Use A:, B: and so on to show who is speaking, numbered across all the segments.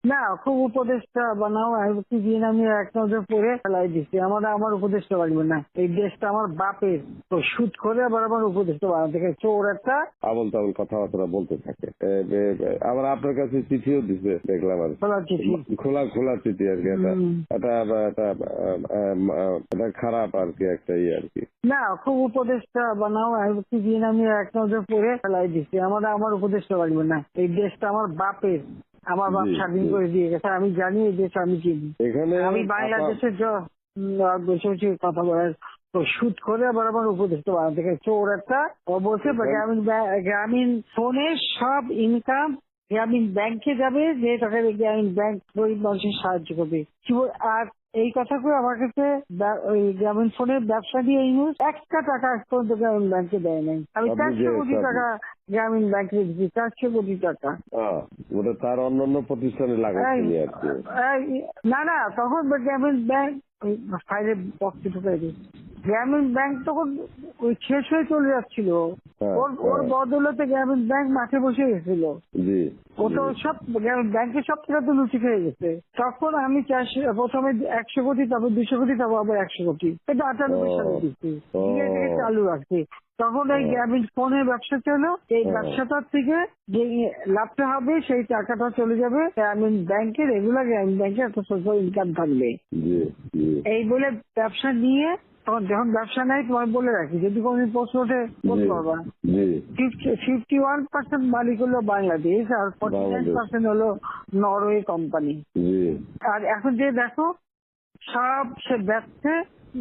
A: না, খুব উপদেশটা বানাও দিন আমি এক নজর পড়ে ফেলাই দিচ্ছি। আমার উপদেশটা লাগবে না, এই দেশটা আমার বাপের। তো সুদ করে আবার আমার উপদেশটা বানাতে চোর একটা
B: আবল তাবল কথাবার্তা বলতে থাকে। আবার আপনার কাছে চিঠিও দিছে দেখলাম আর
A: খোলা চিঠি।
B: খোলা খোলা চিঠি আর কি। এটা খারাপ আর কি, একটা আর কি।
A: না, খুব উপদেশটা বানাও দিন আমি এক নজর পড়ে ফেলাই দিচ্ছি। আমার উপদেশটা লাগবে না, এই দেশটা আমার বাপের। আমার বাপ স্বাধীন করে দিয়ে গেছে, আমি জানি এই দেশ আমি চিনি।
B: এখানে
A: আমি বাংলাদেশের বসে বসে কথা বলার তো সুদ করে আবার আমার উপদেশটা বানাতে চোর একটা। ও বলছে গ্রামীণ ফোনে সব ইনকাম গ্রামীণ ব্যাংকে যাবে, যে টাকা গ্রামীণ ব্যাংক গরিব মানুষের সাহায্য করবে। আর এই কথা করে আমার কাছে ওই গ্রামীণ ফোনের ব্যবসা দিয়ে ইউজ একটা টাকা আজ পর্যন্ত গ্রামীণ ব্যাংকে দেয় নাই। আমি 400 কোটি টাকা গ্রামীণ ব্যাংকে দিচ্ছি, 400 কোটি টাকা।
B: ওটা তার অন্যান্য প্রতিষ্ঠানে লাগাচ্ছি আর কি।
A: না, তখন গ্রামীণ ব্যাংক ফাইলে বক্সে ঢুকাই দিই। গ্রামীণ ব্যাংক তখন ওই শেষ হয়ে চলে যাচ্ছিল। ওর বদলতে গ্রামীণ ব্যাংক মাঠে বসে গেছিল। ও তো সব ব্যাংকের সব টাকা তো লুচি খেয়ে গেছে। তখন আমি প্রথমে 100 কোটি, তারপর 200 কোটি, তারপর আবার 100 কোটি, এটা 98 সালে দিচ্ছি, চালু রাখছি। তখন এই গ্রামীণ ফোনের ব্যবসা ছিল। এই ব্যবসাটার থেকে যে লাভটা হবে সেই টাকাটা চলে যাবে গ্রামীণ ব্যাংকে, রেগুলার গ্রামীণ ব্যাংকে একটা সোশ্যাল ইনকাম থাকবে। এই বলে ব্যবসা নিয়ে তখন যখন ব্যবসা নাই, তোমার বলে রাখি, যদি কোনো প্রশ্ন ওঠে বলতে পারবা। 51% মালিক হলো বাংলাদেশ আর 49% হলো নরওয়ে কোম্পানি। আর এখন যে দেখো সব সে ব্যবসা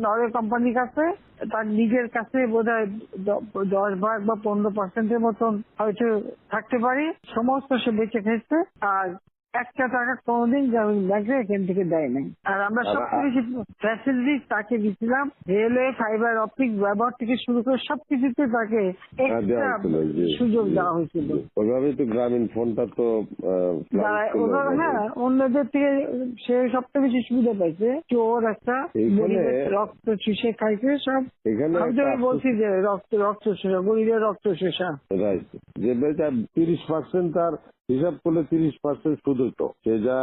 A: নরওয়ে কোম্পানির কাছে, তার নিজের কাছে বোধহয় 10% বা 15% মতন হয়তো থাকতে পারে, সমস্ত সে বেঁচে খেয়েছে। আর একটা টাকা কোনোদিন গ্রামীণ ব্যাংকে এখান থেকে দেয় নাই। আর আমরা সবচেয়ে বেশি ফ্যাসিলিটি তাকে দিচ্ছিলাম, রেলওয়ে ফাইবার অপটিক ব্যবহার থেকে শুরু করে সবকিছুতে তাকে এক্সট্রা সুযোগ দেওয়া হয়েছিল।
B: ওইভাবেই তো গ্রামীণ ফোনটা তো
A: অন্যদের থেকে সে সবচেয়ে বেশি সুবিধা পাইছে। চোর একটা রক্ত চুষে খাইছে সব। আমি বলছি যে রক্ত শোষা, গরিবের রক্ত শোষা।
B: যে 30% তার হিসাব করলে 30% সুদ হইতো। সে যা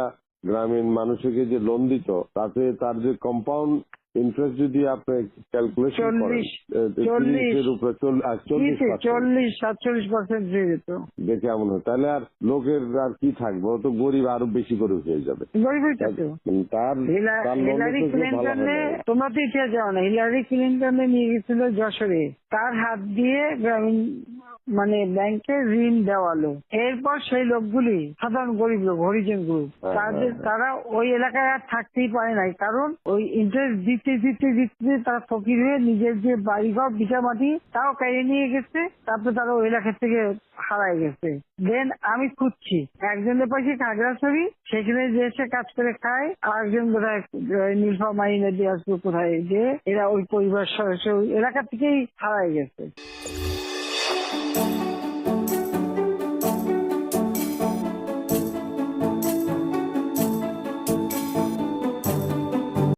B: গ্রামীণ মানুষকে যে লোন দিত, তাতে তার যে কম্পাউন্ড ইন্টারেস্ট যদি আপনি ক্যালকুলেশন করেন
A: 40-47% হয়ে যেত।
B: দেখে এমন হয়, তাহলে আর লোকের আর কি থাকবে, ও তো গরিব আরো বেশি করে হয়ে যাবে।
A: হিলারি ক্লিন্টনে, তোমরা তো ইতিহাস যাও না, হিলারি ক্লিন্টনে নিয়ে গেছিল যশোরে, তার হাত দিয়ে গ্রামীণ ব্যাংকে ঋণ দেওয়ালো। এরপর সেই লোকগুলি সাধারণ গরিব লোক, হরিজন গ্রুপ, তারা ওই এলাকায় আর থাকতেই পারে নাই, কারণ ওই ইন্টারেস্ট দিতে দিতে দিতে তারা ফকির হয়ে নিজের যে বাড়িঘর ভিটা মাটি তাও কেড়ে নিয়ে গেছে। তারপরে তারা ওই এলাকা থেকে হারায় গেছে। দেন আমি খুঁজছি, একজনের পাশে খাগড়াছড়ি, সেখানে যে এসে কাজ করে খায়, আর একজন বোধহয় নীলফামারী নদী আসবে কোথায়, যে এরা ওই পরিবার সদস্য ওই এলাকা থেকেই হারায় গেছে।